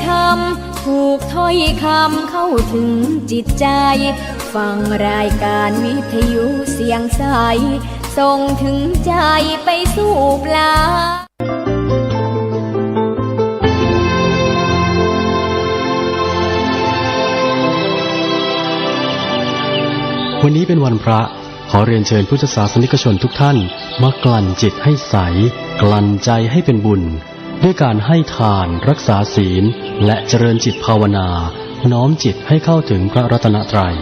ธรรมถูกถ้อยคำเข้าถึงจิตใจฟังรายการวิทยุเสียงใสส่งถึงใจไปสู่ปลายวันนี้เป็นวันพระขอเรียนเชิญพุทธศาสนิกชนทุกท่านมากลั่นจิตให้ใสกลั่นใจให้เป็นบุญด้วยการให้ทานรักษาศีลและเจริญจิตภาวนาน้อมจิตให้เข้าถึงพระรัตนตรัย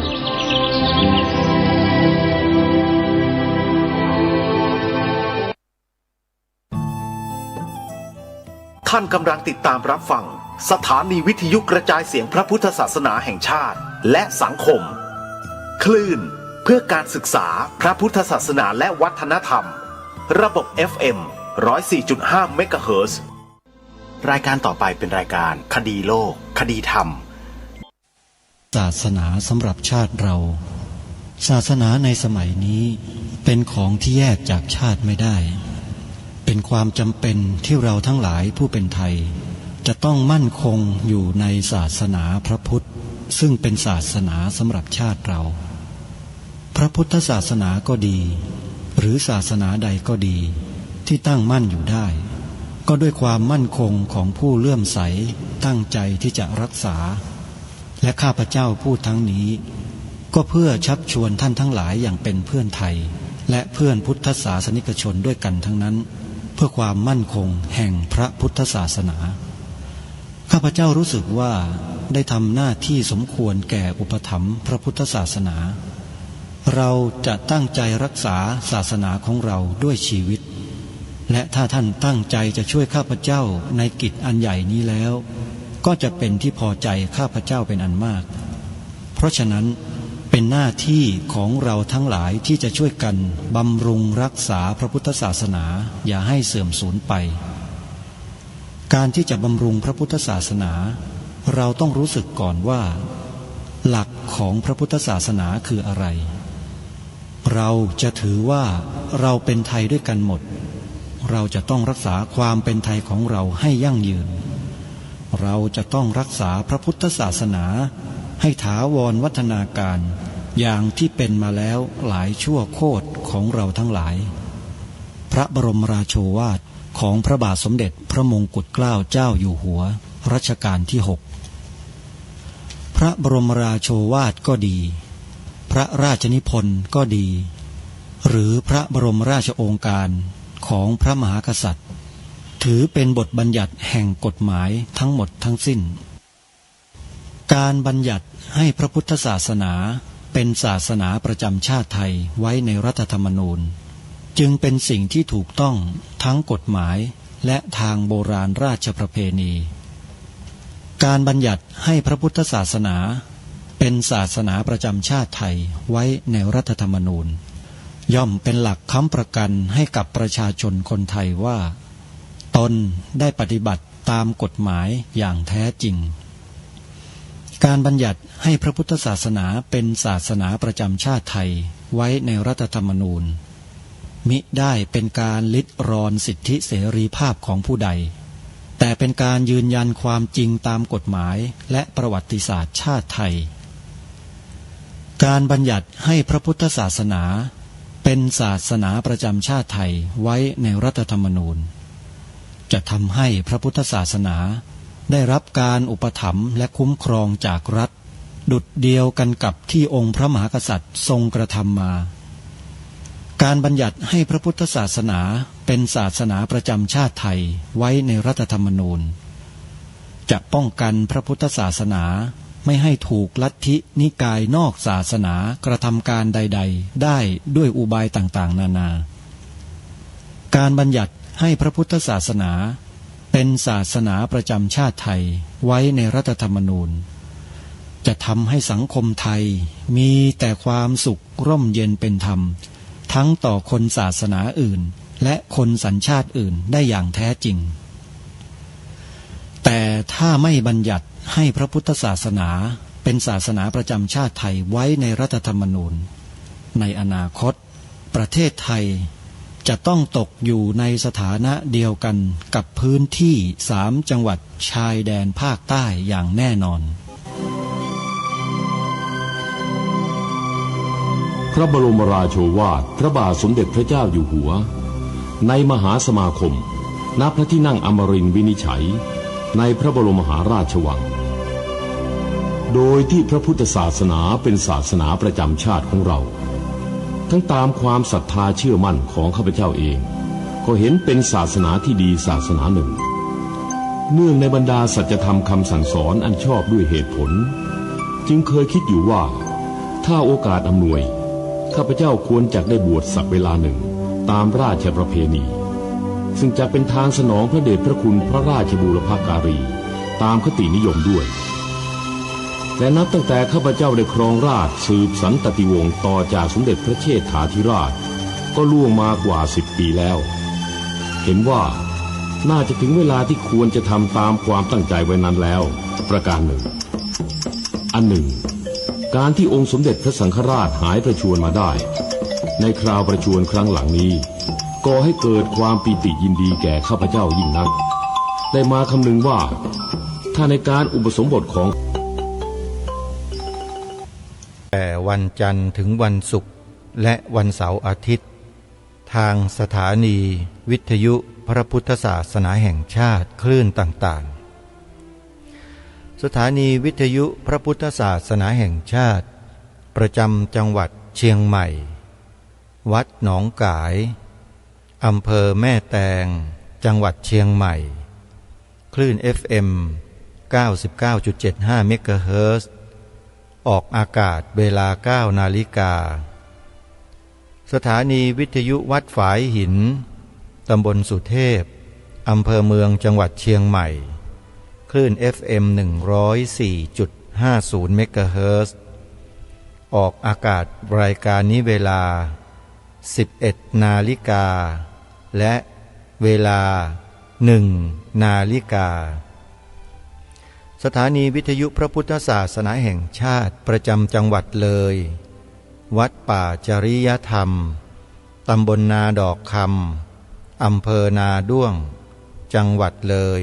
ท่านกำลังติดตามรับฟังสถานีวิทยุกระจายเสียงพระพุทธศาสนาแห่งชาติและสังคมคลื่นเพื่อการศึกษาพระพุทธศาสนาและวัฒนธรรมระบบ FM 104.5 เมกะเฮิรตซ์รายการต่อไปเป็นรายการคดีโลกคดีธรรมศาสนาสำหรับชาติเราศาสนาในสมัยนี้เป็นของที่แยกจากชาติไม่ได้เป็นความจำเป็นที่เราทั้งหลายผู้เป็นไทยจะต้องมั่นคงอยู่ในศาสนาพระพุทธซึ่งเป็นศาสนาสำหรับชาติเราพระพุทธศาสนาก็ดีหรือศาสนาใดก็ดีที่ตั้งมั่นอยู่ได้ก็ด้วยความมั่นคงของผู้เลื่อมใสตั้งใจที่จะรักษาและข้าพเจ้าพูดทั้งนี้ก็เพื่อชักชวนท่านทั้งหลายอย่างเป็นเพื่อนไทยและเพื่อนพุทธศาสนิกชนด้วยกันทั้งนั้นเพื่อความมั่นคงแห่งพระพุทธศาสนาข้าพเจ้ารู้สึกว่าได้ทำหน้าที่สมควรแก่อุปถัมภ์พระพุทธศาสนาเราจะตั้งใจรักษาศาสนาของเราด้วยชีวิตและถ้าท่านตั้งใจจะช่วยข้าพเจ้าในกิจอันใหญ่นี้แล้วก็จะเป็นที่พอใจข้าพเจ้าเป็นอันมากเพราะฉะนั้นเป็นหน้าที่ของเราทั้งหลายที่จะช่วยกันบำรุงรักษาพระพุทธศาสนาอย่าให้เสื่อมสูญไปการที่จะบำรุงพระพุทธศาสนาเราต้องรู้สึกก่อนว่าหลักของพระพุทธศาสนาคืออะไรเราจะถือว่าเราเป็นไทยด้วยกันหมดเราจะต้องรักษาความเป็นไทยของเราให้ยั่งยืนเราจะต้องรักษาพระพุทธศาสนาให้ถาวรวัฒนาการอย่างที่เป็นมาแล้วหลายชั่วโคตรของเราทั้งหลายพระบรมราโชวาทของพระบาทสมเด็จพระมงกุฎเกล้าเจ้าอยู่หัวรัชกาลที่ 6พระบรมราโชวาทก็ดีพระราชนิพนธ์ก็ดีหรือพระบรมราชโองการของพระมหากษัตริย์ถือเป็นบทบัญญัติแห่งกฎหมายทั้งหมดทั้งสิ้นการบัญญัติให้พระพุทธศาสนาเป็นศาสนาประจำชาติไทยไว้ในรัฐธรรมนูญจึงเป็นสิ่งที่ถูกต้องทั้งกฎหมายและทางโบราณราชประเพณีการบัญญัติให้พระพุทธศาสนาเป็นศาสนาประจำชาติไทยไว้ในรัฐธรรมนูญย่อมเป็นหลักค้ำประกันให้กับประชาชนคนไทยว่าตนได้ปฏิบัติตามกฎหมายอย่างแท้จริงการบัญญัติให้พระพุทธศาสนาเป็นศาสนาประจำชาติไทยไว้ในรัฐธรรมนูญมิได้เป็นการลิดรอนสิทธิเสรีภาพของผู้ใดแต่เป็นการยืนยันความจริงตามกฎหมายและประวัติศาสตร์ชาติไทยการบัญญัติให้พระพุทธศาสนาเป็นศาสนาประจำชาติไทยไว้ในรัฐธรรมนูญจะทำให้พระพุทธศาสนาได้รับการอุปถัมภ์และคุ้มครองจากรัฐดุจเดียวกันกับที่องค์พระมหากษัตริย์ทรงกระทำมาการบัญญัติให้พระพุทธศาสนาเป็นศาสนาประจำชาติไทยไว้ในรัฐธรรมนูญจะป้องกันพระพุทธศาสนาไม่ให้ถูกลัทธินิกายนอกศาสนากระทำการใดๆได้ด้วยอุบายต่างๆนานาการบัญญัติให้พระพุทธศาสนาเป็นศาสนาประจำชาติไทยไว้ในรัฐธรรมนูญจะทำให้สังคมไทยมีแต่ความสุขร่มเย็นเป็นธรรมทั้งต่อคนศาสนาอื่นและคนสัญชาติอื่นได้อย่างแท้จริงแต่ถ้าไม่บัญญัติให้พระพุทธศาสนาเป็นศาสนาประจำชาติไทยไว้ในรัฐธรรมนูญในอนาคตประเทศไทย จะต้องตกอยู่ในสถานะเดียวกันกับพื้นที่3 จังหวัดชายแดนภาคใต้อย่างแน่นอนพระบรมราโชวาทพระบาทสมเด็จพระเจ้าอยู่หัวในมหาสมาคมณพระที่นั่งอมรินทร์วินิจฉัยในพระบรมมหาราชวังโดยที่พระพุทธศาสนาเป็นศาสนาประจำชาติของเราทั้งตามความศรัทธาเชื่อมั่นของข้าพเจ้าเองก็เห็นเป็นศาสนาที่ดีศาสนาหนึ่งเนื่องในบรรดาสัจธรรมคำสั่งสอนอันชอบด้วยเหตุผลจึงเคยคิดอยู่ว่าถ้าโอกาสอำนวยข้าพเจ้าควรจะได้บวชสักเวลาหนึ่งตามราชประเพณีซึ่งจะเป็นทางสนองพระเดชพระคุณพระราชบูรพการีตามคตินิยมด้วยและนับตั้งแต่ข้าพเจ้าได้ครองราชย์สืบสันตติวงศ์ต่อจากสมเด็จพระเชษฐาธิราชก็ล่วงมากว่า10 ปีแล้วเห็นว่าน่าจะถึงเวลาที่ควรจะทำตามความตั้งใจไว้นั้นแล้วประการหนึ่งอันหนึ่งการที่องค์สมเด็จพระสังฆราชหายประชวรมาได้ในคราวประชวรครั้งหลังนี้ก่อให้เกิดความปีติยินดีแก่ข้าพเจ้ายิ่งนักได้มาคำนึงว่าถ้าในการอุปสมบทของแต่วันจันทร์ถึงวันศุกร์และวันเสาร์อาทิตย์ทางสถานีวิทยุพระพุทธศาสนาแห่งชาติคลื่นต่างๆสถานีวิทยุพระพุทธศาสนาแห่งชาติประจำจังหวัดเชียงใหม่วัดหนองกายอำเภอแม่แตงจังหวัดเชียงใหม่คลื่น FM 99.75 เมกะเฮิรตซ์ออกอากาศเวลา 9 นาฬิกาสถานีวิทยุวัดฝายหินตำบลสุเทพอำเภอเมืองจังหวัดเชียงใหม่คลื่น FM 104.50 เมกะเฮิรตซ์ออกอากาศรายการนี้เวลา 11 นาฬิกาและเวลา 1 นาฬิกาสถานีวิทยุพระพุทธศาสนาแห่งชาติประจำจังหวัดเลยวัดป่าจริยธรรมตำบลนาดอกคำอำเภอนาด้วงจังหวัดเลย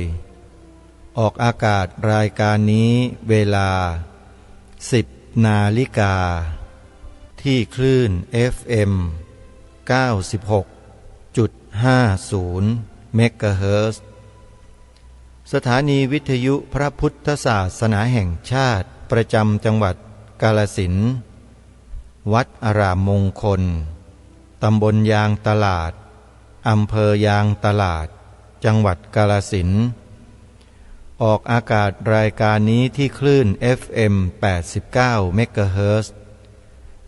ออกอากาศรายการนี้เวลา 10 นาฬิกาที่คลื่น FM 96.50 เมกะเฮิรตซ์สถานีวิทยุพระพุทธศาสนาแห่งชาติประจำจังหวัดกาฬสินธุ์วัดอารามมงคลตำบลยางตลาดอำเภอยางตลาดจังหวัดกาฬสินธุ์ออกอากาศรายการนี้ที่คลื่น FM 89 เมกะเฮิรตซ์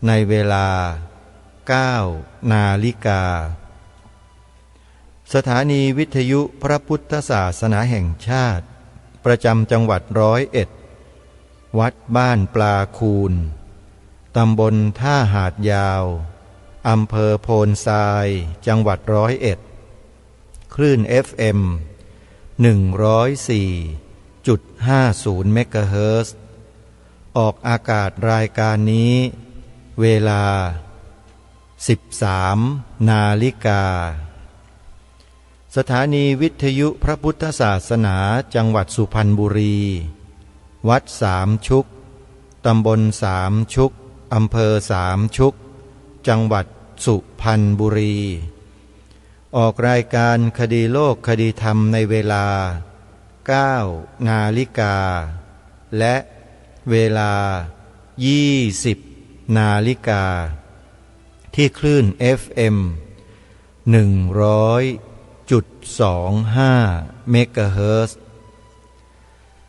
ในเวลา 9 นาฬิกาสถานีวิทยุพระพุทธศาสนาแห่งชาติประจำจังหวัด101วัดบ้านปลาคูนตำบลท่าหาดยาวอำเภอโพนทรายจังหวัด101คลื่น FM 104.50 เมกะเฮิรตซ์ออกอากาศรายการนี้เวลา 13 นาฬิกาสถานีวิทยุพระพุทธศาสนาจังหวัดสุพรรณบุรีวัดสามชุกตำบลสามชุกอำเภอสามชุกจังหวัดสุพรรณบุรีออกรายการคดีโลกคดีธรรมในเวลา 9 นาฬิกาและเวลา 20 นาฬิกาที่คลื่น FM 100.25 เมกะเฮิรตซ์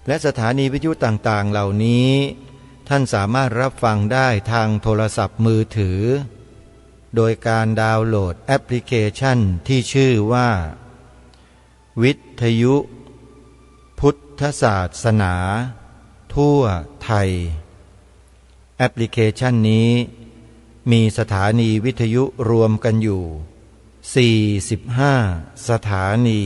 และสถานีวิทยุต่างๆเหล่านี้ท่านสามารถรับฟังได้ทางโทรศัพท์มือถือโดยการดาวน์โหลดแอปพลิเคชันที่ชื่อว่าวิทยุพุทธศาสนาทั่วไทยแอปพลิเคชันนี้มีสถานีวิทยุรวมกันอยู่45 สถานี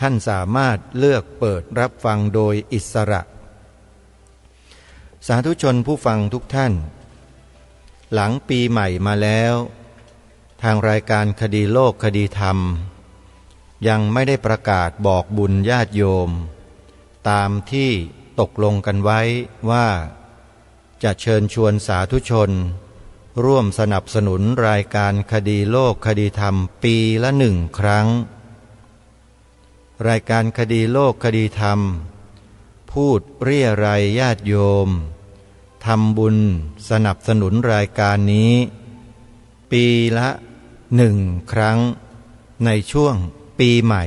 ท่านสามารถเลือกเปิดรับฟังโดยอิสระสาธุชนผู้ฟังทุกท่านหลังปีใหม่มาแล้ว ทางรายการคดีโลกคดีธรรมยังไม่ได้ประกาศบอกบุญญาติโยมตามที่ตกลงกันไว้ว่าจะเชิญชวนสาธุชนร่วมสนับสนุนรายการคดีโลกคดีธรรมปีละ1 ครั้งรายการคดีโลกคดีธรรมพูดเรี่ยไรญาติโยมทำบุญสนับสนุนรายการนี้ปีละ1 ครั้งในช่วงปีใหม่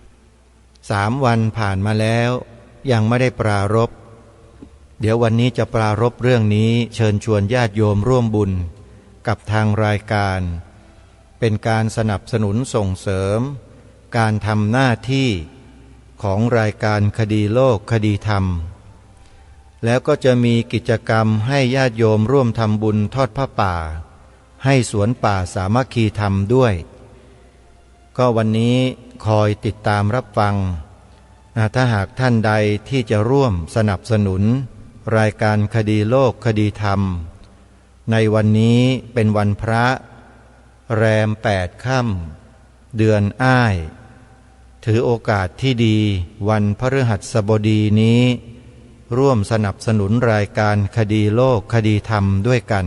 3 วันผ่านมาแล้วยังไม่ได้ปรารภเดี๋ยววันนี้จะปรารภเรื่องนี้เชิญชวนญาติโยมร่วมบุญกับทางรายการเป็นการสนับสนุนส่งเสริมการทำหน้าที่ของรายการคดีโลกคดีธรรมแล้วก็จะมีกิจกรรมให้ญาติโยมร่วมทำบุญทอดผ้าป่าให้สวนป่าสามัคคีธรรมด้วยก็วันนี้คอยติดตามรับฟังถ้าหากท่านใดที่จะร่วมสนับสนุนรายการคดีโลกคดีธรรมในวันนี้เป็นวันพระแรม8 ค่ำเดือนอ้ายถือโอกาสที่ดีวันพฤหัสบดีนี้ร่วมสนับสนุนรายการคดีโลกคดีธรรมด้วยกัน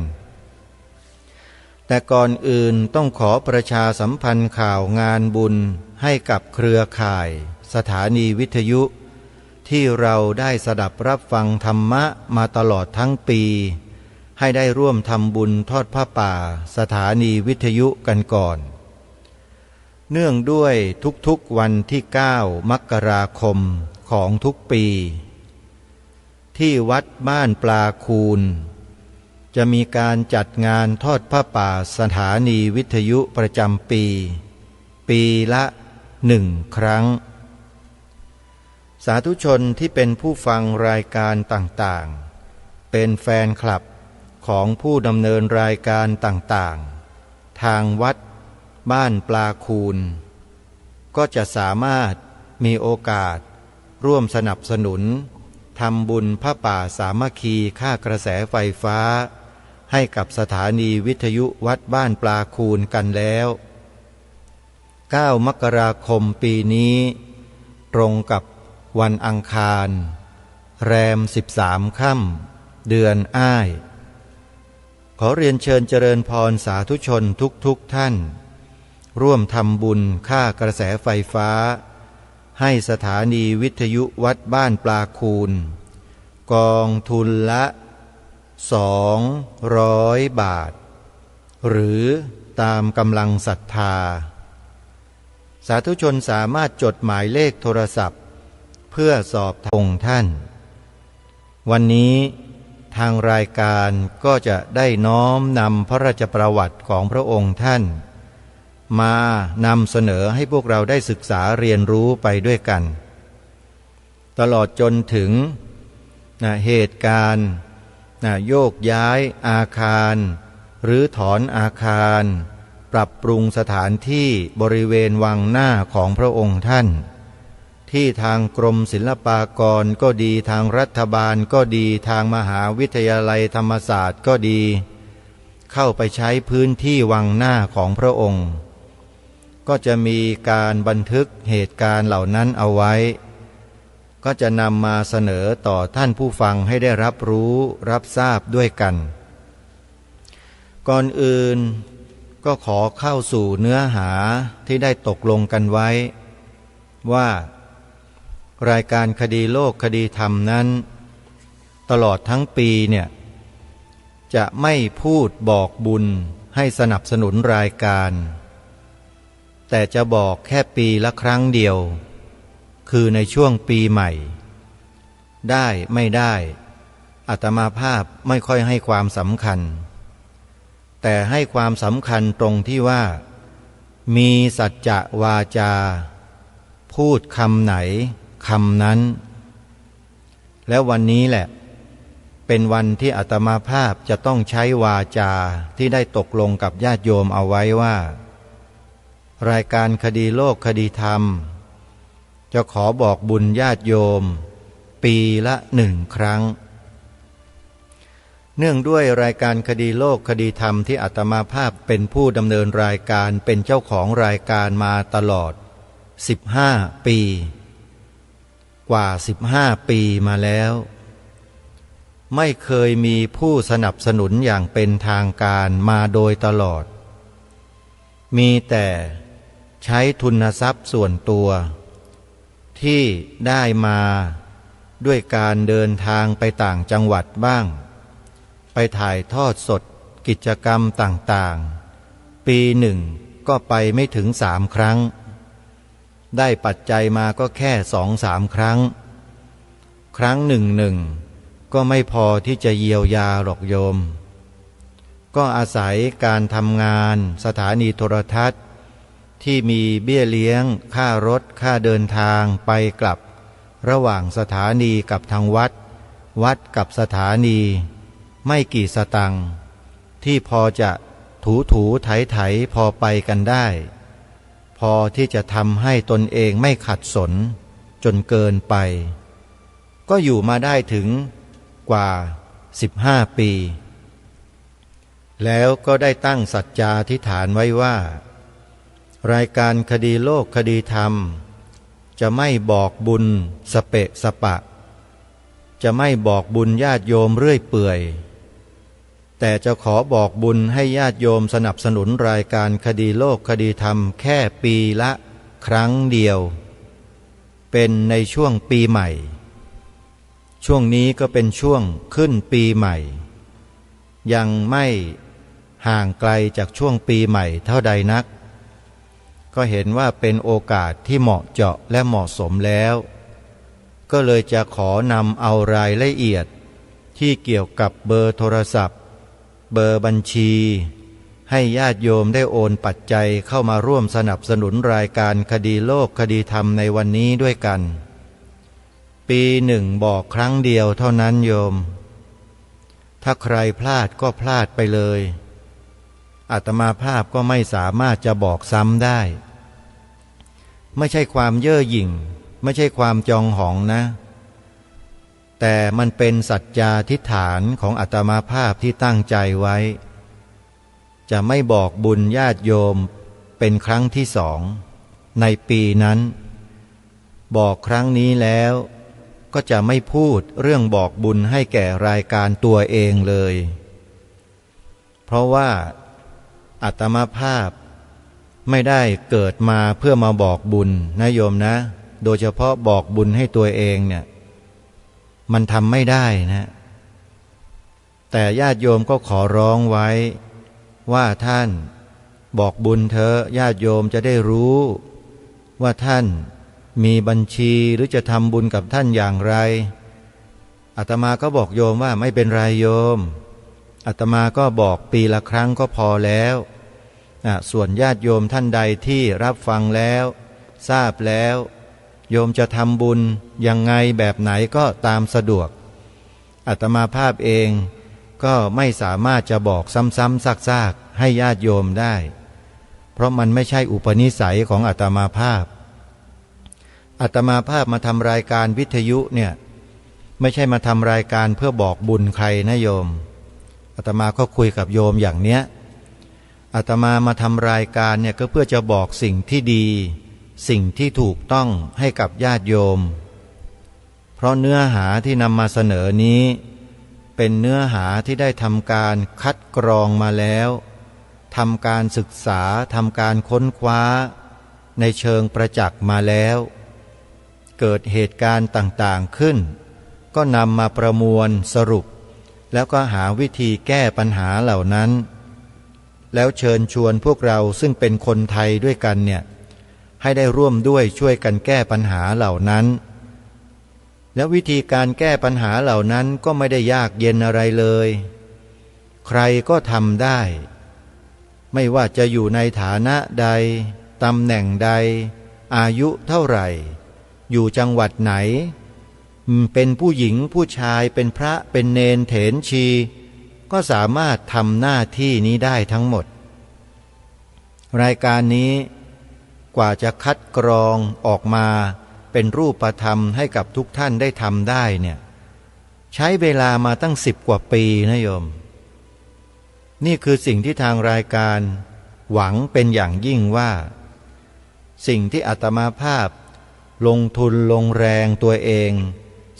แต่ก่อนอื่นต้องขอประชาสัมพันธ์ข่าวงานบุญให้กับเครือข่ายสถานีวิทยุที่เราได้สดับรับฟังธรรมะมาตลอดทั้งปีให้ได้ร่วมทำบุญทอดผ้าป่าสถานีวิทยุกันก่อนเนื่องด้วยทุกๆวันที่9 มกราคมของทุกปีที่วัดบ้านปลาคูนจะมีการจัดงานทอดผ้าป่าสถานีวิทยุประจำปีละ1 ครั้งสาธุชนที่เป็นผู้ฟังรายการต่างๆเป็นแฟนคลับของผู้ดำเนินรายการต่างๆทางวัดบ้านปลาคูนก็จะสามารถมีโอกาสร่วมสนับสนุนทำบุญผ้าป่าสามัคคีค่ากระแสไฟฟ้าให้กับสถานีวิทยุวัดบ้านปลาคูนกันแล้ว9 มกราคมปีนี้ตรงกับวันอังคารแรม13 ค่ำเดือนอ้ายขอเรียนเชิญเจริญพรสาธุชนทุกท่านร่วมทำบุญค่ากระแสไฟฟ้าให้สถานีวิทยุวัดบ้านปลาคูนกองทุนละ200 บาทหรือตามกำลังศรัทธาสาธุชนสามารถจดหมายเลขโทรศัพท์เพื่อสอบถามท่านวันนี้ทางรายการก็จะได้น้อมนำพระราชประวัติของพระองค์ท่านมานำเสนอให้พวกเราได้ศึกษาเรียนรู้ไปด้วยกันตลอดจนถึงเหตุการณ์โยกย้ายอาคารหรือถอนอาคารปรับปรุงสถานที่บริเวณวังหน้าของพระองค์ท่านที่ทางกรมศิลปากรก็ดีทางรัฐบาลก็ดีทางมหาวิทยาลัยธรรมศาสตร์ก็ดีเข้าไปใช้พื้นที่วังหน้าของพระองค์ก็จะมีการบันทึกเหตุการณ์เหล่านั้นเอาไว้ก็จะนำมาเสนอต่อท่านผู้ฟังให้ได้รับรู้รับทราบด้วยกันก่อนอื่นก็ขอเข้าสู่เนื้อหาที่ได้ตกลงกันไว้ว่ารายการคดีโลกคดีธรรมนั้นตลอดทั้งปีเนี่ยจะไม่พูดบอกบุญให้สนับสนุนรายการแต่จะบอกแค่ปีละครั้งเดียวคือในช่วงปีใหม่ได้ไม่ได้อาตมาภาพไม่ค่อยให้ความสำคัญแต่ให้ความสำคัญตรงที่ว่ามีสัจจะวาจาพูดคำไหนคำนั้นแล้ววันนี้แหละเป็นวันที่อาตมาภาพจะต้องใช้วาจาที่ได้ตกลงกับญาติโยมเอาไว้ว่ารายการคดีโลกคดีธรรมจะขอบอกบุญญาติโยมปีละ1 ครั้ง เนื่องด้วยรายการคดีโลกคดีธรรมที่อาตมาภาพเป็นผู้ดำเนินรายการเป็นเจ้าของรายการมาตลอด15 ปีกว่า15 ปีมาแล้วไม่เคยมีผู้สนับสนุนอย่างเป็นทางการมาโดยตลอดมีแต่ใช้ทุนทรัพย์ส่วนตัวที่ได้มาด้วยการเดินทางไปต่างจังหวัดบ้างไปถ่ายทอดสดกิจกรรมต่างๆปีหนึ่งก็ไปไม่ถึง3 ครั้งได้ปัจจัยมาก็แค่2-3 ครั้งครั้งหนึ่งก็ไม่พอที่จะเยียวยาหรอกโยมก็อาศัยการทำงานสถานีโทรทัศน์ที่มีเบี้ยเลี้ยงค่ารถค่าเดินทางไปกลับระหว่างสถานีกับทางวัดกับสถานีไม่กี่สตังค์ที่พอจะถูไถพอไปกันได้พอที่จะทำให้ตนเองไม่ขัดสนจนเกินไปก็อยู่มาได้ถึงกว่า15 ปีแล้วก็ได้ตั้งสัจจาธิษฐานไว้ว่ารายการคดีโลกคดีธรรมจะไม่บอกบุญสเปะสปะจะไม่บอกบุญญาติโยมเรื่อยเปื่อยแต่จะขอบอกบุญให้ญาติโยมสนับสนุนรายการคดีโลกคดีธรรมแค่ปีละครั้งเดียวเป็นในช่วงปีใหม่ช่วงนี้ก็เป็นช่วงขึ้นปีใหม่ยังไม่ห่างไกลจากช่วงปีใหม่เท่าใดนักก็เห็นว่าเป็นโอกาสที่เหมาะเจาะและเหมาะสมแล้วก็เลยจะขอนำเอารายละเอียดที่เกี่ยวกับเบอร์โทรศัพท์เบอร์บัญชีให้ญาติโยมได้โอนปัจจัยเข้ามาร่วมสนับสนุนรายการคดีโลกคดีธรรมในวันนี้ด้วยกันปีหนึ่งบอกครั้งเดียวเท่านั้นโยมถ้าใครพลาดก็พลาดไปเลยอาตมาภาพก็ไม่สามารถจะบอกซ้ำได้ไม่ใช่ความเย่อหยิ่งไม่ใช่ความจองหองนะแต่มันเป็นสัจจาธิษฐานของอาตมาภาพที่ตั้งใจไว้จะไม่บอกบุญญาติโยมเป็นครั้งที่2ในปีนั้นบอกครั้งนี้แล้วก็จะไม่พูดเรื่องบอกบุญให้แก่รายการตัวเองเลยเพราะว่าอาตมาภาพไม่ได้เกิดมาเพื่อมาบอกบุญนะโยมนะโดยเฉพาะบอกบุญให้ตัวเองเนี่ยมันทำไม่ได้นะแต่ญาติโยมก็ขอร้องไว้ว่าท่านบอกบุญเถอะญาติโยมจะได้รู้ว่าท่านมีบัญชีหรือจะทำบุญกับท่านอย่างไรอาตมาก็บอกโยมว่าไม่เป็นไรโยมอาตมาก็บอกปีละครั้งก็พอแล้วส่วนญาติโยมท่านใดที่รับฟังแล้วทราบแล้วโยมจะทำบุญยังไงแบบไหนก็ตามสะดวกอาตมาภาพเองก็ไม่สามารถจะบอกซ้ำๆซากๆให้ญาติโยมได้เพราะมันไม่ใช่อุปนิสัยของอาตมาภาพอาตมาภาพมาทำรายการวิทยุเนี่ยไม่ใช่มาทำรายการเพื่อบอกบุญใครนะโยมอาตมาก็คุยกับโยมอย่างเนี้ยอาตมามาทำรายการเนี่ยก็เพื่อจะบอกสิ่งที่ดีสิ่งที่ถูกต้องให้กับญาติโยมเพราะเนื้อหาที่นำมาเสนอนี้เป็นเนื้อหาที่ได้ทำการคัดกรองมาแล้วทำการศึกษาทำการค้นคว้าในเชิงประจักษ์มาแล้วเกิดเหตุการณ์ต่างๆขึ้นก็นำมาประมวลสรุปแล้วก็หาวิธีแก้ปัญหาเหล่านั้นแล้วเชิญชวนพวกเราซึ่งเป็นคนไทยด้วยกันเนี่ยให้ได้ร่วมด้วยช่วยกันแก้ปัญหาเหล่านั้นแล้ววิธีการแก้ปัญหาเหล่านั้นก็ไม่ได้ยากเย็นอะไรเลยใครก็ทำได้ไม่ว่าจะอยู่ในฐานะใดตำแหน่งใดอายุเท่าไหร่อยู่จังหวัดไหนเป็นผู้หญิงผู้ชายเป็นพระเป็นเณรเถรชีก็สามารถทำหน้าที่นี้ได้ทั้งหมดรายการนี้กว่าจะคัดกรองออกมาเป็นรูปธรรมให้กับทุกท่านได้ทำได้เนี่ย ใช้เวลามาตั้ง10 กว่าปีนะโยมนี่คือสิ่งที่ทางรายการหวังเป็นอย่างยิ่งว่าสิ่งที่อาตมาภาพลงทุนลงแรงตัวเอง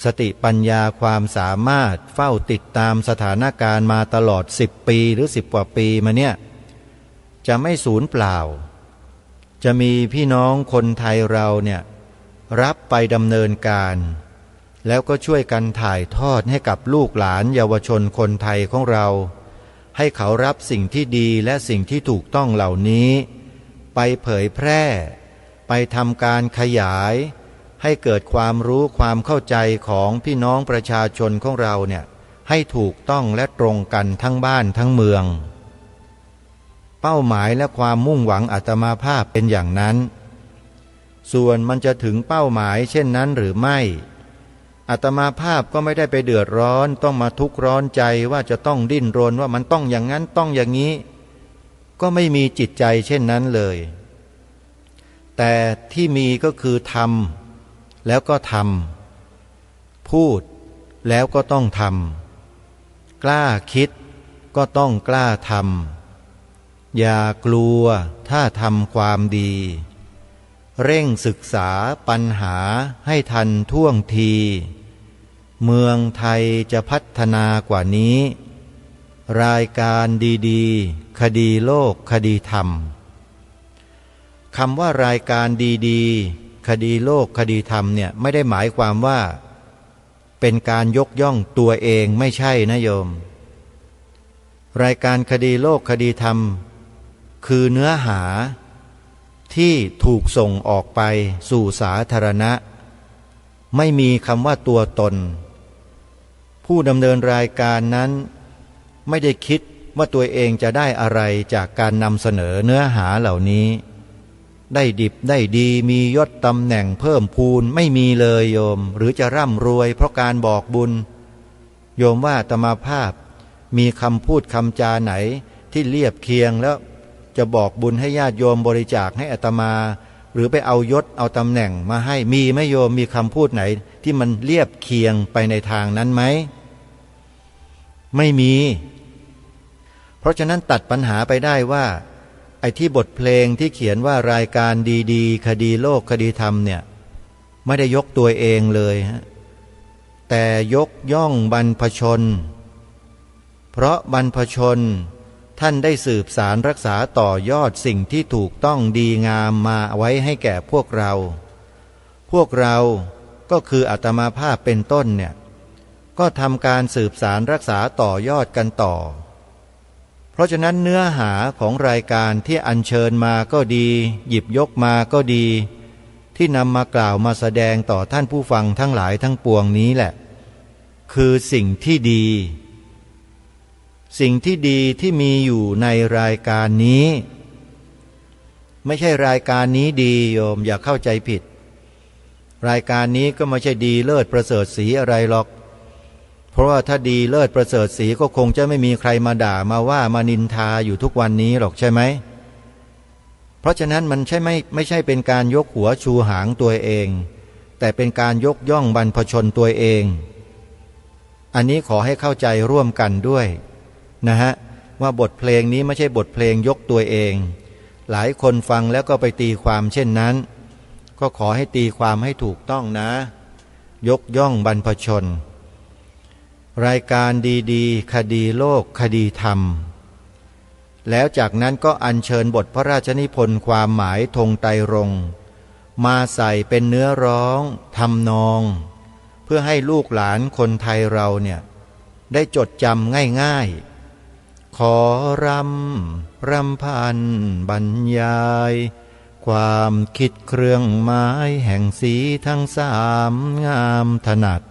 สติปัญญาความสามารถเฝ้าติดตามสถานการณ์มาตลอด10 ปีหรือ10 กว่าปีมาเนี่ยจะไม่สูญเปล่าจะมีพี่น้องคนไทยเราเนี่ยรับไปดำเนินการแล้วก็ช่วยกันถ่ายทอดให้กับลูกหลานเยาวชนคนไทยของเราให้เขารับสิ่งที่ดีและสิ่งที่ถูกต้องเหล่านี้ไปเผยแพร่ไปทำการขยายให้เกิดความรู้ความเข้าใจของพี่น้องประชาชนของเราเนี่ยให้ถูกต้องและตรงกันทั้งบ้านทั้งเมืองเป้าหมายและความมุ่งหวังอาตมาภาพเป็นอย่างนั้นส่วนมันจะถึงเป้าหมายเช่นนั้นหรือไม่อาตมาภาพก็ไม่ได้ไปเดือดร้อนต้องมาทุกข์ร้อนใจว่าจะต้องดิ้นรนว่ามันต้องอย่างนั้นต้องอย่างนี้ก็ไม่มีจิตใจเช่นนั้นเลยแต่ที่มีก็คือทำแล้วก็ทำพูดแล้วก็ต้องทำกล้าคิดก็ต้องกล้าทำอย่ากลัวถ้าทำความดีเร่งศึกษาปัญหาให้ทันท่วงทีเมืองไทยจะพัฒนากว่านี้รายการดีๆคดีโลกคดีธรรมคำว่ารายการดีๆคดีโลกคดีธรรมเนี่ยไม่ได้หมายความว่าเป็นการยกย่องตัวเองไม่ใช่นะโยมรายการคดีโลกคดีธรรมคือเนื้อหาที่ถูกส่งออกไปสู่สาธารณะไม่มีคำว่าตัวตนผู้ดำเนินรายการนั้นไม่ได้คิดว่าตัวเองจะได้อะไรจากการนำเสนอเนื้อหาเหล่านี้ได้ดิบได้ดีมียศตำแหน่งเพิ่มพูนไม่มีเลยโยมหรือจะร่ำรวยเพราะการบอกบุญโยมว่าอาตมาภาพมีคำพูดคำจาไหนที่เรียบเคียงแล้วจะบอกบุญให้ญาติโยมบริจาคให้อาตมาหรือไปเอายศเอาตำแหน่งมาให้มีไหมโยมมีคำพูดไหนที่มันเรียบเคียงไปในทางนั้นไหมไม่มีเพราะฉะนั้นตัดปัญหาไปได้ว่าไอ้ที่บทเพลงที่เขียนว่ารายการดีๆคดีโลกคดีธรรมเนี่ยไม่ได้ยกตัวเองเลยฮะแต่ยกย่องบรรพชนเพราะบรรพชนท่านได้สืบสารรักษาต่อยอดสิ่งที่ถูกต้องดีงามมาไว้ให้แก่พวกเราก็คืออาตมาภาพเป็นต้นเนี่ยก็ทำการสืบสารรักษาต่อยอดกันต่อเพราะฉะนั้นเนื้อหาของรายการที่อัญเชิญมาก็ดีหยิบยกมาก็ดีที่นำมากล่าวมาแสดงต่อท่านผู้ฟังทั้งหลายทั้งปวงนี้แหละคือสิ่งที่ดีสิ่งที่ดีที่มีอยู่ในรายการนี้ไม่ใช่รายการนี้ดีโยมอย่าเข้าใจผิดรายการนี้ก็ไม่ใช่ดีเลิศประเสริฐศรีอะไรหรอกเพราะว่าถ้าดีเลิศประเสริฐศรีก็คงจะไม่มีใครมาด่ามาว่ามานินทาอยู่ทุกวันนี้หรอกใช่ไหมเพราะฉะนั้นมันไม่ใช่เป็นการยกหัวชูหางตัวเองแต่เป็นการยกย่องบรรพชนตัวเองอันนี้ขอให้เข้าใจร่วมกันด้วยนะฮะว่าบทเพลงนี้ไม่ใช่บทเพลงยกตัวเองหลายคนฟังแล้วก็ไปตีความเช่นนั้นก็ขอให้ตีความให้ถูกต้องนะยกย่องบรรพชนรายการดีๆคดีโลกคดีธรรมแล้วจากนั้นก็อัญเชิญบทพระราชนิพนธ์ความหมายธงไตรรงค์มาใส่เป็นเนื้อร้องทำนองเพื่อให้ลูกหลานคนไทยเราเนี่ยได้จดจำง่ายๆขอรำพันบรรยายความคิดเครื่องหมายแห่งสีทั้งสามงามถนัด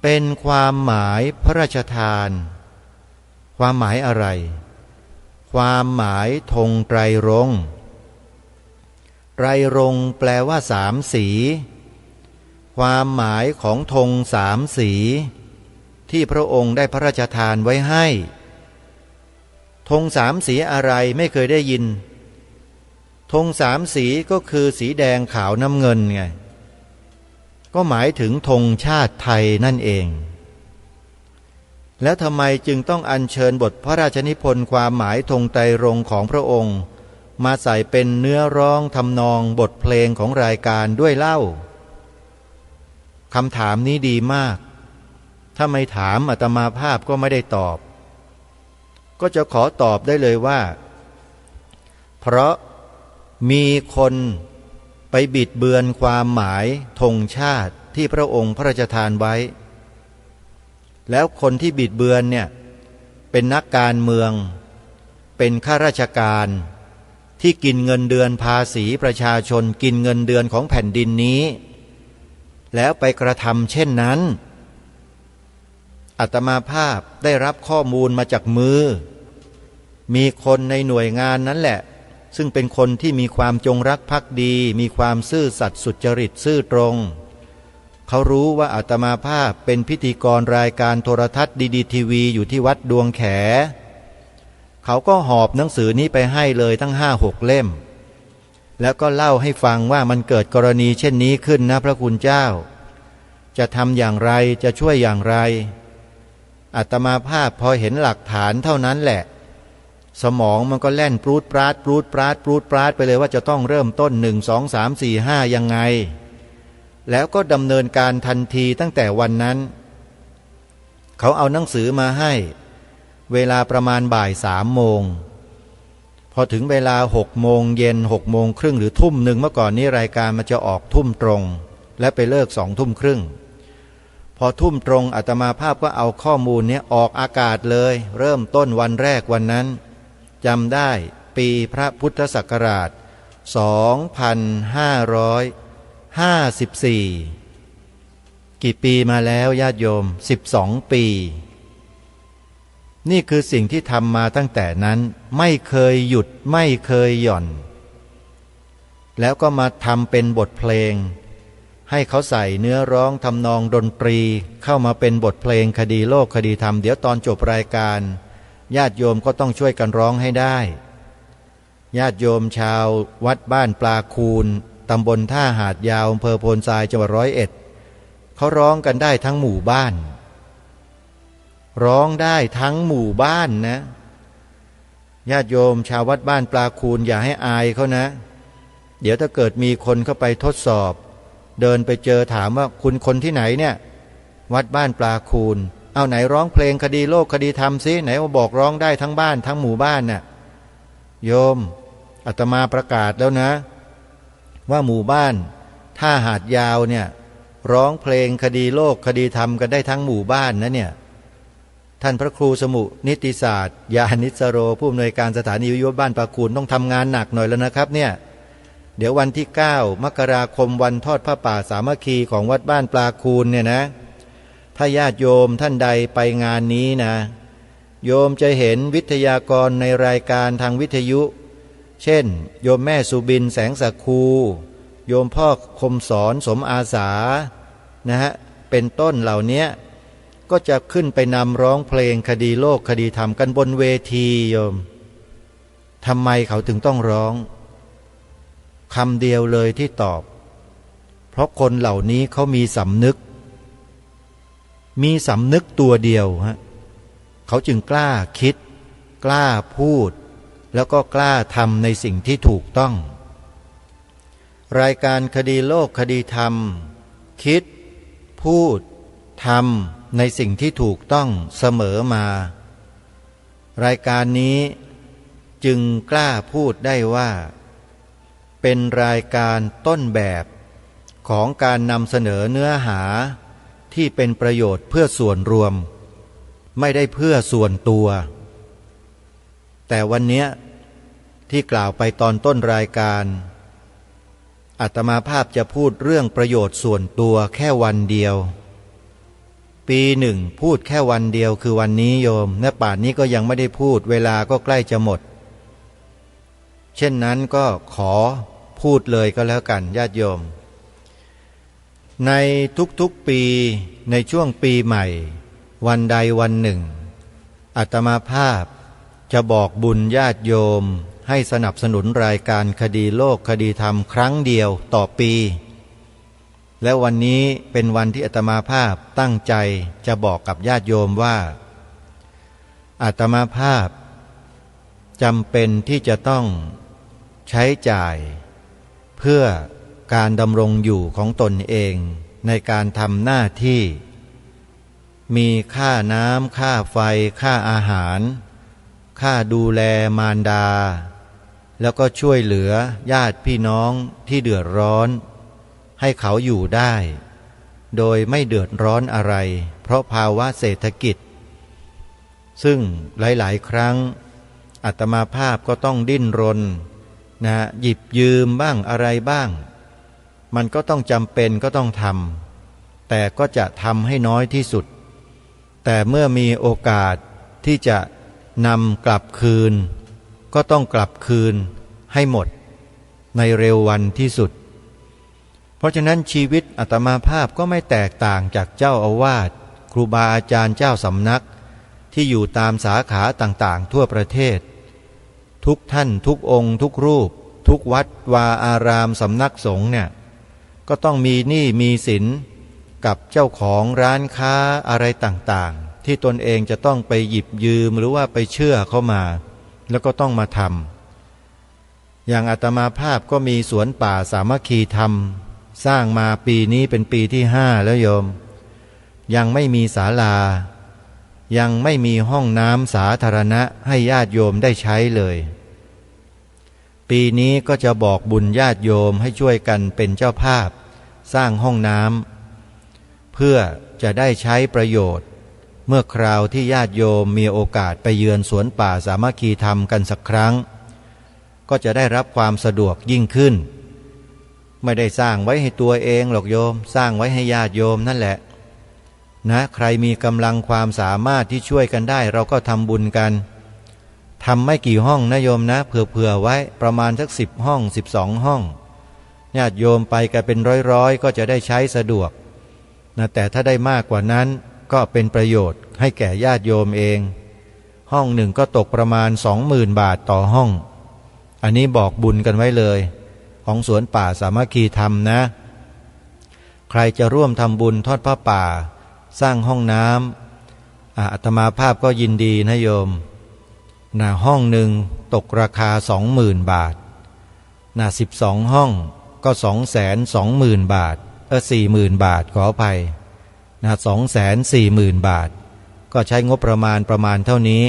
เป็นความหมายพระราชทานความหมายอะไรความหมายธงไตรรงค์ไตรรงค์แปลว่าสามสีความหมายของธงสามสีที่พระองค์ได้พระราชทานไว้ให้ธงสามสีอะไรไม่เคยได้ยินธงสามสีก็คือสีแดงขาวน้ำเงินไงก็หมายถึงธงชาติไทยนั่นเอง แล้วทำไมจึงต้องอัญเชิญบทพระราชนิพนธ์ความหมายธงไตรรงค์ของพระองค์มาใส่เป็นเนื้อร้องทำนองบทเพลงของรายการด้วยเล่าคำถามนี้ดีมากถ้าไม่ถามอาตมาภาพก็ไม่ได้ตอบก็จะขอตอบได้เลยว่าเพราะมีคนไปบิดเบือนความหมายธงชาติที่พระองค์พระราชทานไว้แล้วคนที่บิดเบือนเนี่ยเป็นนักการเมืองเป็นข้าราชการที่กินเงินเดือนภาษีประชาชนกินเงินเดือนของแผ่นดินนี้แล้วไปกระทำเช่นนั้นอาตมาภาพได้รับข้อมูลมาจากมือมีคนในหน่วยงานนั้นแหละซึ่งเป็นคนที่มีความจงรักภักดีมีความซื่อสัตย์สุจริตซื่อตรงเขารู้ว่าอาตมาภาพเป็นพิธีกรรายการโทรทัศน์ดีทีวีอยู่ที่วัดดวงแขเขาก็หอบหนังสือนี้ไปให้เลยทั้ง5-6 เล่มแล้วก็เล่าให้ฟังว่ามันเกิดกรณีเช่นนี้ขึ้นนะพระคุณเจ้าจะทำอย่างไรจะช่วยอย่างไรอาตมาภาพพอเห็นหลักฐานเท่านั้นแหละสมองมันก็แล่นปรูดปราดปรูดปราดปรูดปราดไปเลยว่าจะต้องเริ่มต้น1 2 3 4 5ยังไงแล้วก็ดำเนินการทันทีตั้งแต่วันนั้นเขาเอาหนังสือมาให้เวลาประมาณบ่าย3 โมงพอถึงเวลา6 โมงเย็น6 โมงครึ่งหรือทุ่มหนึ่งเมื่อก่อนนี้รายการมันจะออกทุ่มตรงและไปเลิก2 ทุ่มครึ่งพอทุ่มตรงอาตมาภาพก็เอาข้อมูลนี้ออกอากาศเลยเริ่มต้นวันแรกวันนั้นจำได้ปีพระพุทธศักราช2554กี่ปีมาแล้วญาติโยม12 ปีนี่คือสิ่งที่ทำมาตั้งแต่นั้นไม่เคยหยุดไม่เคยหย่อนแล้วก็มาทำเป็นบทเพลงให้เขาใส่เนื้อร้องทำนองดนตรีเข้ามาเป็นบทเพลงคดีโลกคดีธรรมเดี๋ยวตอนจบรายการญาติโยมก็ต้องช่วยกันร้องให้ได้ญาติโยมชาววัดบ้านปลาคูนตำบลท่าหาดยาวอำเภอโพนทรายจังหวัด101เขาร้องกันได้ทั้งหมู่บ้านร้องได้ทั้งหมู่บ้านนะญาติโยมชาววัดบ้านปลาคูนอย่าให้อายเขานะเดี๋ยวถ้าเกิดมีคนเข้าไปทดสอบเดินไปเจอถามว่าคุณคนที่ไหนเนี่ยวัดบ้านปลาคูนเอาไหนร้องเพลงคดีโลกคดีธรรมซิไหนว่าบอกร้องได้ทั้งบ้านทั้งหมู่บ้านน่ะโยมอาตมาประกาศแล้วนะว่าหมู่บ้านท่าหาดยาวเนี่ยร้องเพลงคดีโลกคดีธรรมกันได้ทั้งหมู่บ้านนะเนี่ยท่านพระครูสมุนิติศาสตร์ยานิสโรผู้อำนวยการสถานีวิทยุบ้านปลาคูนต้องทำงานหนักหน่อยแล้วนะครับเนี่ยเดี๋ยววันที่9 มกราคมวันทอดผ้าป่าสามัคคีของวัดบ้านปลาคูนเนี่ยนะถ้าญาติโยมท่านใดไปงานนี้นะโยมจะเห็นวิทยากรในรายการทางวิทยุเช่นโยมแม่สุบินแสงสักคูโยมพ่อคมสอนสมอาสานะฮะเป็นต้นเหล่านี้ก็จะขึ้นไปนำร้องเพลงคดีโลกคดีธรรมกันบนเวทีโยมทำไมเขาถึงต้องร้องคำเดียวเลยที่ตอบเพราะคนเหล่านี้เขามีสำนึกตัวเดียวฮะเขาจึงกล้าคิดกล้าพูดแล้วก็กล้าทำในสิ่งที่ถูกต้องรายการคดีโลกคดีธรรมคิดพูดทำในสิ่งที่ถูกต้องเสมอมารายการนี้จึงกล้าพูดได้ว่าเป็นรายการต้นแบบของการนำเสนอเนื้อหาที่เป็นประโยชน์เพื่อส่วนรวมไม่ได้เพื่อส่วนตัวแต่วันนี้ที่กล่าวไปตอนต้นรายการอาตมาภาพจะพูดเรื่องประโยชน์ส่วนตัวแค่วันเดียวปีหนึ่งพูดแค่วันเดียวคือวันนี้โยมณป่านนี้ก็ยังไม่ได้พูดเวลาก็ใกล้จะหมดเช่นนั้นก็ขอพูดเลยก็แล้วกันญาติโยมในทุกๆปีในช่วงปีใหม่วันใดวันหนึ่งอาตมาภาพจะบอกบุญญาติโยมให้สนับสนุนรายการคดีโลกคดีธรรมครั้งเดียวต่อปีและวันนี้เป็นวันที่อาตมาภาพตั้งใจจะบอกกับญาติโยมว่า อาตมาภาพจำเป็นที่จะต้องใช้จ่ายเพื่อการดำรงอยู่ของตนเองในการทำหน้าที่มีค่าน้ำค่าไฟค่าอาหารค่าดูแลมารดาแล้วก็ช่วยเหลือญาติพี่น้องที่เดือดร้อนให้เขาอยู่ได้โดยไม่เดือดร้อนอะไรเพราะภาวะเศรษฐกิจซึ่งหลายๆครั้งอาตมาภาพก็ต้องดิ้นรนหยิบยืมบ้างอะไรบ้างมันก็ต้องจำเป็นก็ต้องทำแต่ก็จะทำให้น้อยที่สุดแต่เมื่อมีโอกาสที่จะนำกลับคืนก็ต้องกลับคืนให้หมดในเร็ววันที่สุดเพราะฉะนั้นชีวิตอาตมาภาพก็ไม่แตกต่างจากเจ้าอาวาสครูบาอาจารย์เจ้าสำนักที่อยู่ตามสาขาต่างๆทั่วประเทศทุกท่านทุกองค์ทุกรูปทุกวัดวาอารามสำนักสงฆ์เนี่ยก็ต้องมีหนี้มีสินกับเจ้าของร้านค้าอะไรต่างๆที่ตนเองจะต้องไปหยิบยืมหรือว่าไปเชื่อเข้ามาแล้วก็ต้องมาทำอย่างอาตมาภาพก็มีสวนป่าสามัคคีธรรมสร้างมาปีนี้เป็นปีที่5แล้วโยมยังไม่มีศาลายังไม่มีห้องน้ำสาธารณะให้ญาติโยมได้ใช้เลยปีนี้ก็จะบอกบุญญาติโยมให้ช่วยกันเป็นเจ้าภาพสร้างห้องน้ำเพื่อจะได้ใช้ประโยชน์เมื่อคราวที่ญาติโยมมีโอกาสไปเยือนสวนป่าสามัคคีธรรมกันสักครั้งก็จะได้รับความสะดวกยิ่งขึ้นไม่ได้สร้างไว้ให้ตัวเองหรอกโยมสร้างไว้ให้ญาติโยมนั่นแหละนะใครมีกำลังความสามารถที่ช่วยกันได้เราก็ทำบุญกันทำไม่กี่ห้องนะโยมนะเผื่อไว้ประมาณสัก10 ห้อง12 ห้องญาติโยมไปกันเป็นร้อยๆก็จะได้ใช้สะดวกนะแต่ถ้าได้มากกว่านั้นก็เป็นประโยชน์ให้แก่ญาติโยมเองห้องหนึ่งก็ตกประมาณ 20,000 บาทต่อห้องอันนี้บอกบุญกันไว้เลยของสวนป่าสามัคคีธรรมนะใครจะร่วมทำบุญทอดผ้าป่าสร้างห้องน้ำอาตมาภาพก็ยินดีนะโยมห้องหนึ่งตกราคา 20,000 บาท12 ห้องก็ 220,000 บาท40,000 บาทขออภัย240,000 บาทก็ใช้งบประมาณเท่านี้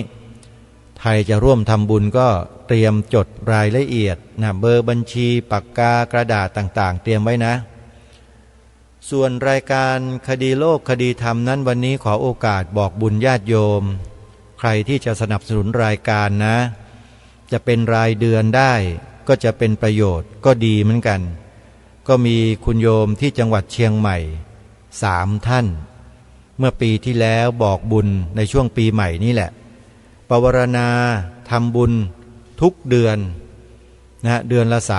ใครจะร่วมทำบุญก็เตรียมจดรายละเอียดเบอร์บัญชีปากกากระดาษต่างๆเตรียมไว้นะส่วนรายการคดีโลกคดีธรรมนั้นวันนี้ขอโอกาสบอกบุญญาติโยมใครที่จะสนับสนุนรายการนะจะเป็นรายเดือนได้ก็จะเป็นประโยชน์ก็ดีเหมือนกันก็มีคุณโยมที่จังหวัดเชียงใหม่3 ท่านเมื่อปีที่แล้วบอกบุญในช่วงปีใหม่นี่แหละปวารณาทำบุญทุกเดือนเดือนละ300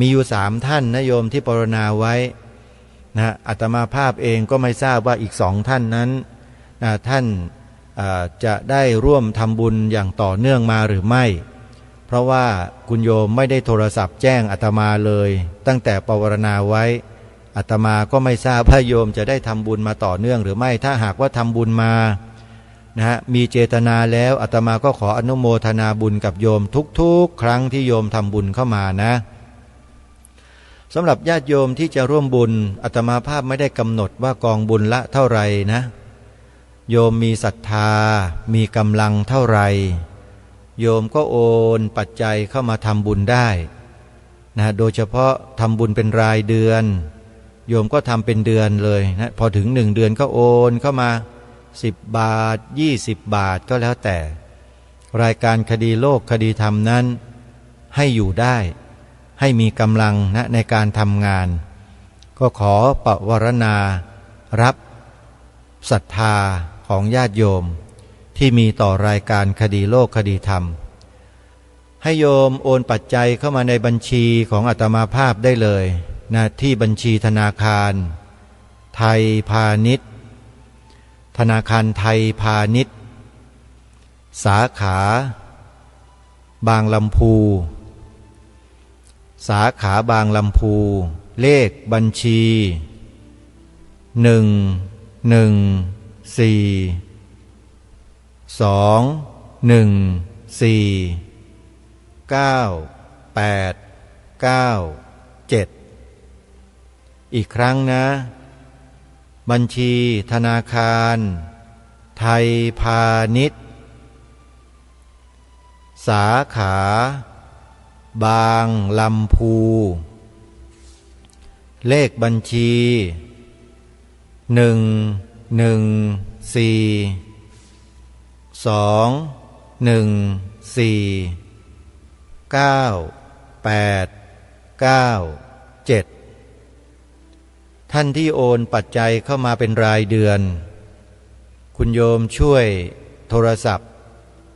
มีอยู่3 ท่านนะโยมที่ปวารณาไว้อาตมาภาพเองก็ไม่ทราบว่าอีก2 ท่านนั้นท่านจะได้ร่วมทำบุญอย่างต่อเนื่องมาหรือไม่เพราะว่าคุณโยมไม่ได้โทรศัพท์แจ้งอาตมาเลยตั้งแต่ปวารณาไว้อาตมาก็ไม่ทราบว่าโยมจะได้ทำบุญมาต่อเนื่องหรือไม่ถ้าหากว่าทำบุญมามีเจตนาแล้วอาตมาก็ขออนุโมทนาบุญกับโยมทุกๆครั้งที่โยมทำบุญเข้ามานะสำหรับญาติโยมที่จะร่วมบุญอาตมาภาพไม่ได้กำหนดว่ากองบุญละเท่าไหร่นะโยมมีศรัทธามีกำลังเท่าไหร่โยมก็โอนปัจจัยเข้ามาทำบุญได้โดยเฉพาะทำบุญเป็นรายเดือนโยมก็ทำเป็นเดือนเลยนะพอถึง1 เดือนก็โอนเข้ามา10 บาท20 บาทก็แล้วแต่รายการคดีโลกคดีธรรมนั้นให้อยู่ได้ให้มีกำลังในการทำงานก็ขอปวารณารับศรัทธาของญาติโยมที่มีต่อรายการคดีโลกคดีธรรมให้โยมโอนปัจจัยเข้ามาในบัญชีของอาตมาภาพได้เลยที่บัญชีธนาคารไทยพาณิชย์ธนาคารไทยพาณิชย์สาขาบางลำพูสาขาบางลำพูเลขบัญชี114 อีกครั้งนะบัญชีธนาคารไทยพาณิชย์สาขาบางลำพูเลขบัญชี11421499897ท่านที่โอนปัจจัยเข้ามาเป็นรายเดือนคุณโยมช่วยโทรศัพท์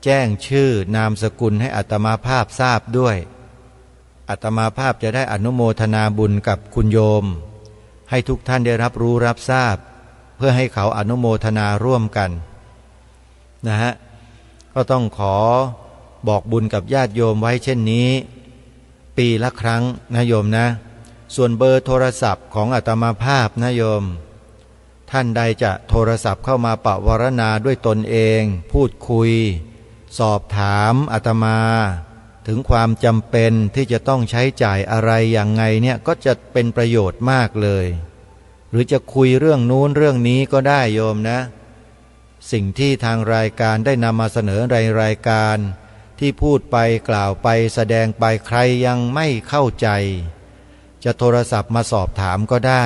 แจ้งชื่อนามสกุลให้อาตมาภาพทราบด้วยอาตมาภาพจะได้อนุโมทนาบุญกับคุณโยมให้ทุกท่านได้รับรู้รับทราบเพื่อให้เขาอนุโมทนาร่วมกันนะฮะก็ต้องขอบอกบุญกับญาติโยมไว้เช่นนี้ปีละครั้งนะโยมนะส่วนเบอร์โทรศัพท์ของอาตมาภาพนะโยมท่านใดจะโทรศัพท์เข้ามาปวารณาด้วยตนเองพูดคุยสอบถามอาตมาถึงความจำเป็นที่จะต้องใช้จ่ายอะไรอย่างไงเนี่ยก็จะเป็นประโยชน์มากเลยหรือจะคุยเรื่องนู้นเรื่องนี้ก็ได้โยมนะสิ่งที่ทางรายการได้นำมาเสนอในรายการที่พูดไปกล่าวไปแสดงไปใครยังไม่เข้าใจจะโทรศัพท์มาสอบถามก็ได้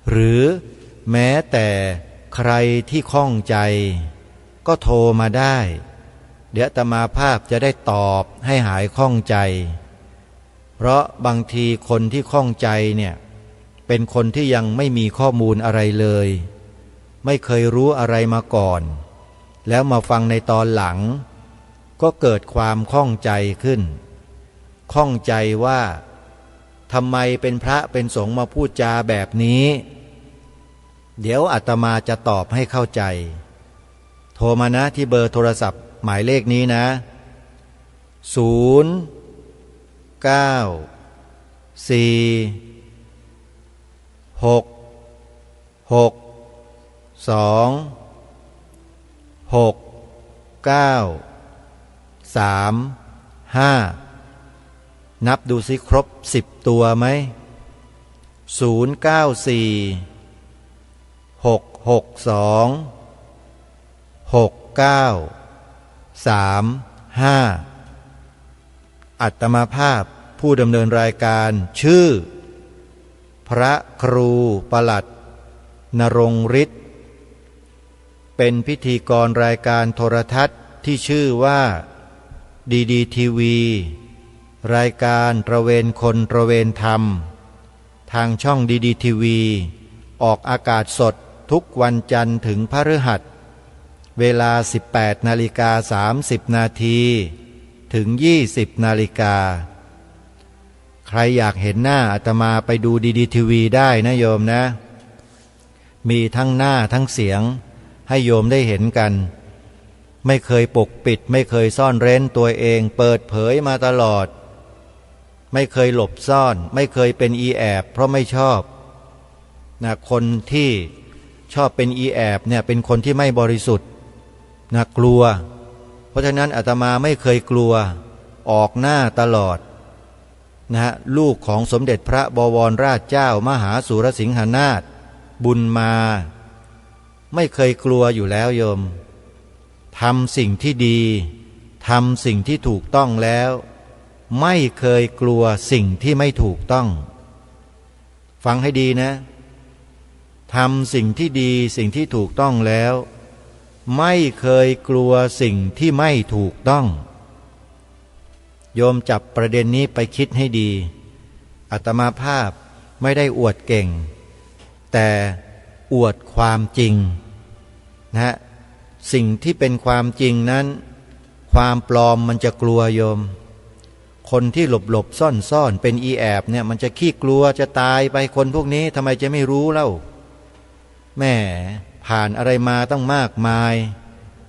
หรือแม้แต่ใครที่ข้องใจก็โทรมาได้เดี๋ยวอาตมาภาพจะได้ตอบให้หายข้องใจเพราะบางทีคนที่ข้องใจเนี่ยเป็นคนที่ยังไม่มีข้อมูลอะไรเลยไม่เคยรู้อะไรมาก่อนแล้วมาฟังในตอนหลังก็เกิดความข้องใจขึ้นข้องใจว่าทำไมเป็นพระเป็นสงฆ์มาพูดจาแบบนี้เดี๋ยวอาตมาจะตอบให้เข้าใจโทรมานะที่เบอร์โทรศัพท์หมายเลขนี้นะนับดูสิครบ10ตัวไหมอัตมาภาพผู้ดำเนินรายการชื่อพระครูประหลัดนรงฤทธิ์เป็นพิธีกรรายการโทรทัศน์ที่ชื่อว่าดีทีวีรายการตระเวนคนตระเวนธรรมทางช่องดีทีวีออกอากาศสดทุกวันจันทร์ถึงพฤหัสเวลา 18:30 นาทีถึง 20 นาฬิกาใครอยากเห็นหน้าอาตมาไปดูดีทีวีได้นะโยมนะมีทั้งหน้าทั้งเสียงให้โยมได้เห็นกันไม่เคยปกปิดไม่เคยซ่อนเร้นตัวเองเปิดเผยมาตลอดไม่เคยหลบซ่อนไม่เคยเป็นอีแอบเพราะไม่ชอบนะคนที่ชอบเป็นอีแอบเนี่ยเป็นคนที่ไม่บริสุทธิ์นะกลัวเพราะฉะนั้นอาตมาไม่เคยกลัวออกหน้าตลอดนะฮะลูกของสมเด็จพระบวรราชเจ้ามหาสุรสิงหนาถบุญมาไม่เคยกลัวอยู่แล้วโยมทำสิ่งที่ดีทำสิ่งที่ถูกต้องแล้วไม่เคยกลัวสิ่งที่ไม่ถูกต้องฟังให้ดีนะทำสิ่งที่ดีสิ่งที่ถูกต้องแล้วไม่เคยกลัวสิ่งที่ไม่ถูกต้องโยมจับประเด็นนี้ไปคิดให้ดีอาตมาภาพไม่ได้อวดเก่งแต่อวดความจริงนะสิ่งที่เป็นความจริงนั้นความปลอมมันจะกลัวโยมคนที่หลบซ่อนเป็นอีแอบเนี่ยมันจะขี้กลัวจะตายไปคนพวกนี้ทำไมจะไม่รู้เล่าแม่ผ่านอะไรมาตั้งมากมาย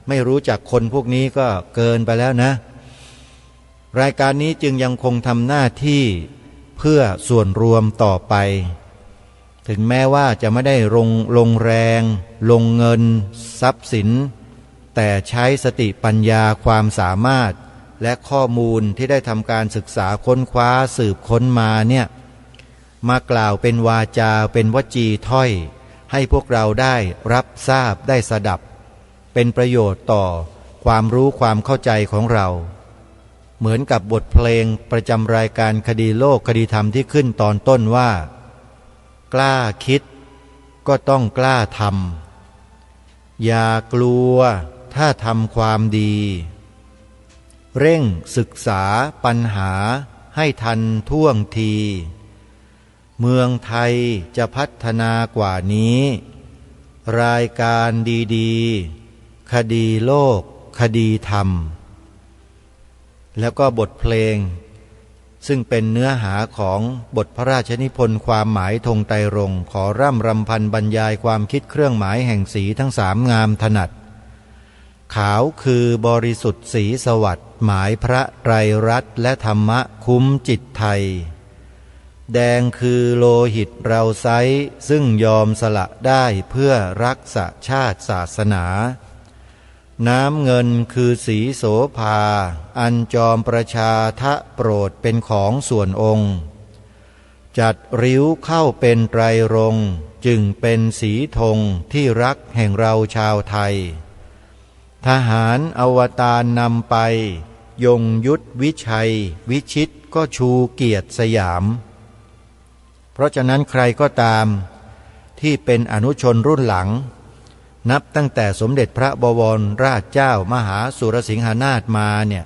ไม่รู้จักคนพวกนี้ก็เกินไปแล้วนะรายการนี้จึงยังคงทำหน้าที่เพื่อส่วนรวมต่อไปถึงแม้ว่าจะไม่ได้ลงแรงลงเงินทรัพย์สิน แต่ใช้สติปัญญาความสามารถและข้อมูลที่ได้ทำการศึกษาค้นคว้าสืบค้นมาเนี่ยมากล่าวเป็นวาจาเป็นวจีถ้อยให้พวกเราได้รับทราบได้สดับเป็นประโยชน์ต่อความรู้ความเข้าใจของเราเหมือนกับบทเพลงประจำรายการคดีโลกคดีธรรมที่ขึ้นตอนต้นว่ากล้าคิดก็ต้องกล้าทำอย่ากลัวถ้าทำความดีเร่งศึกษาปัญหาให้ทันท่วงทีเมืองไทยจะพัฒนากว่านี้รายการดีๆคดีโลกคดีธรรมแล้วก็บทเพลงซึ่งเป็นเนื้อหาของบทพระราชนิพนธ์ความหมายธงไตรรงค์ขอร่ำรำพันบรรยายความคิดเครื่องหมายแห่งสีทั้งสามงามถนัดขาวคือบริสุทธิ์สีสวัสดิ์หมายพระไตรรัตน์และธรรมะคุ้มจิตไทยแดงคือโลหิตเราไซร้ซึ่งยอมสละได้เพื่อรักษาชาติศาสนาน้ำเงินคือสีโสภาอันจอมประชาทะโปรดเป็นของส่วนองค์จัดริ้วเข้าเป็นไตรรงค์จึงเป็นสีธงที่รักแห่งเราชาวไทยทหารอวตารนำไปยงยุทธวิชัยวิชิตก็ชูเกียรติสยามเพราะฉะนั้นใครก็ตามที่เป็นอนุชนรุ่นหลังนับตั้งแต่สมเด็จพระบวรราชเจ้ามหาสุรสิงหนาถมาเนี่ย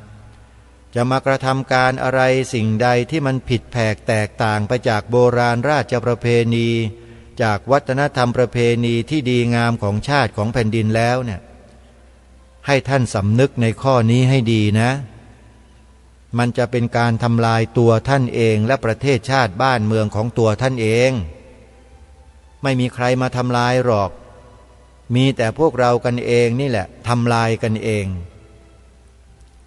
จะมากระทำการอะไรสิ่งใดที่มันผิดแผกแตกต่างไปจากโบราณราชประเพณีจากวัฒนธรรมประเพณีที่ดีงามของชาติของแผ่นดินแล้วเนี่ยให้ท่านสำนึกในข้อนี้ให้ดีนะมันจะเป็นการทำลายตัวท่านเองและประเทศชาติบ้านเมืองของตัวท่านเองไม่มีใครมาทำลายหรอกมีแต่พวกเรากันเองนี่แหละทำลายกันเอง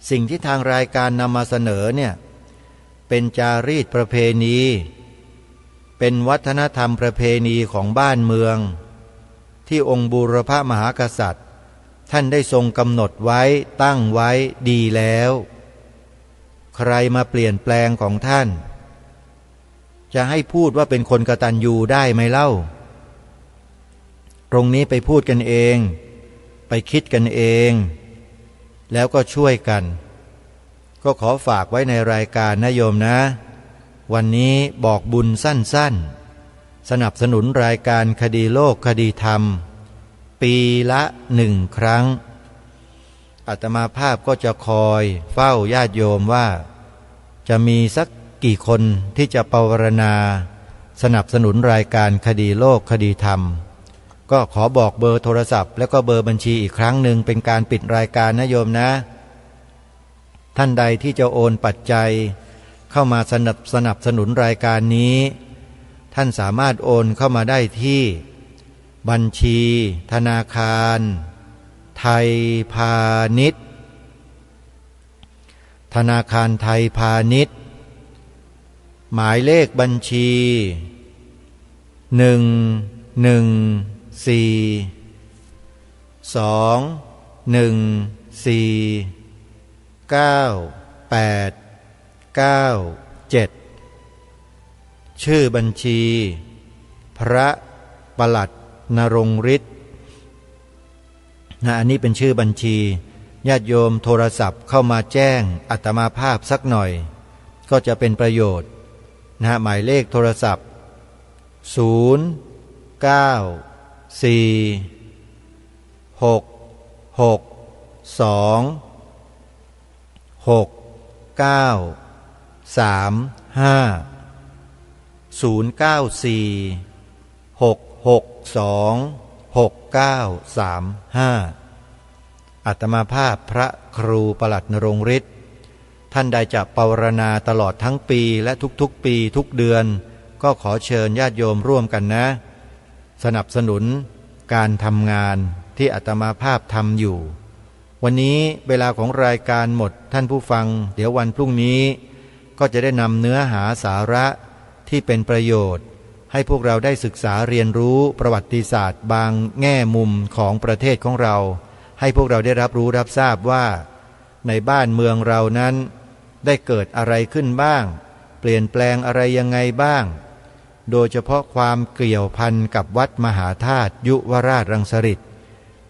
สิ่งที่ทางรายการนำมาเสนอเนี่ยเป็นจารีตประเพณีเป็นวัฒนธรรมประเพณีของบ้านเมืองที่องค์บูรพมหากษัตริย์ท่านได้ทรงกำหนดไว้ตั้งไว้ดีแล้วใครมาเปลี่ยนแปลงของท่านจะให้พูดว่าเป็นคนกตัญญูได้ไหมเล่าตรงนี้ไปพูดกันเองไปคิดกันเองแล้วก็ช่วยกันก็ขอฝากไว้ในรายการนะโยมนะวันนี้บอกบุญสั้นๆสนับสนุนรายการคดีโลกคดีธรรมปีละ1 ครั้งอาตมาภาพก็จะคอยเฝ้าญาติโยมว่าจะมีสักกี่คนที่จะปรารณาสนับสนุนรายการคดีโลกคดีธรรมก็ขอบอกเบอร์โทรศัพท์แล้วก็เบอร์บัญชีอีกครั้งหนึ่งเป็นการปิดรายการนะโยมนะท่านใดที่จะโอนปัจจัยเข้ามาสนับสนุนรายการนี้ท่านสามารถโอนเข้ามาได้ที่บัญชีธนาคารไทยพาณิชย์ธนาคารไทยพาณิชย์หมายเลขบัญชี114-214-9897ชื่อบัญชีพระปลัดนรงค์ฤทธิ์อันนี้เป็นชื่อบัญชีญาติโยมโทรศัพท์เข้ามาแจ้งอาตมาภาพสักหน่อยก็จะเป็นประโยชน์หมายเลขโทรศัพท์อาตมาภาพพระครูปลัดนรงค์ฤทธิ์ท่านใดจะปรารณาตลอดทั้งปีและทุกๆปีทุกเดือนก็ขอเชิญญาติโยมร่วมกันนะสนับสนุนการทำงานที่อาตมาภาพทำอยู่วันนี้เวลาของรายการหมดท่านผู้ฟังเดี๋ยววันพรุ่งนี้ก็จะได้นำเนื้อหาสาระที่เป็นประโยชน์ให้พวกเราได้ศึกษาเรียนรู้ประวัติศาสตร์บางแง่มุมของประเทศของเรา ให้พวกเราได้รับรู้รับทราบว่าในบ้านเมืองเรานั้นได้เกิดอะไรขึ้นบ้างเปลี่ยนแปลงอะไรยังไงบ้างโดยเฉพาะความเกี่ยวพันกับวัดมหาธาตุยุวราชรังสฤษฎ์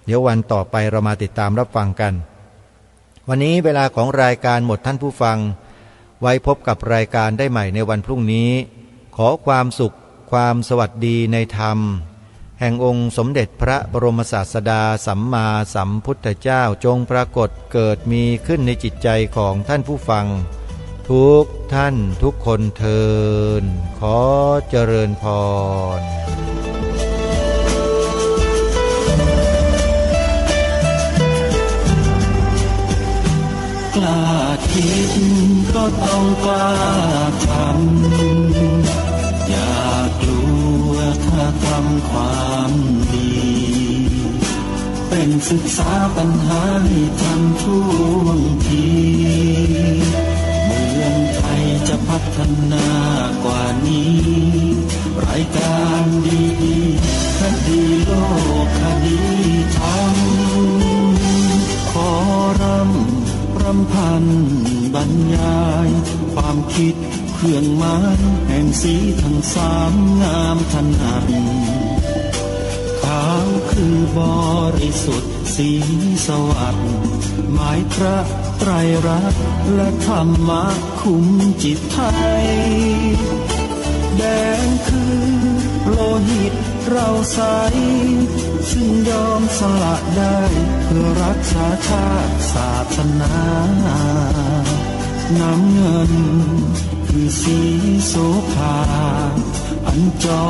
เดี๋ยววันต่อไปเรามาติดตามรับฟังกันวันนี้เวลาของรายการหมดท่านผู้ฟังไว้พบกับรายการได้ใหม่ในวันพรุ่งนี้ขอความสุขความสวัสดีในธรรมแห่งองค์สมเด็จพระบรมศาสดาสัมมาสัมพุทธเจ้าจงปรากฏเกิดมีขึ้นในจิตใจของท่านผู้ฟังทุกท่านทุกคนเทินขอเจริญพรกล้าคิดก็ต้องกล้าทำอย่ากลัวถ้าทำความดีเป็นศึกษาปัญหาให้ทันท่วงทีเมืองไทยจะพัฒนากว่านี้รายการดีคดีโลกคดีธรรมขอรำพันบรรยายความคิดเครื่องหมายแห่งสีทั้งสามงามถนัดขาวคือบริสุทธิ์สีสวัสดิ์หมายพระไตรรัตน์และธรรมะคุ้มจิตไทยแดงคือโลหิตเราใสซึ่งยอมสละได้เพื่อรักษาชาติศาสนาน้ำเงินคือสีโสภาอันจอ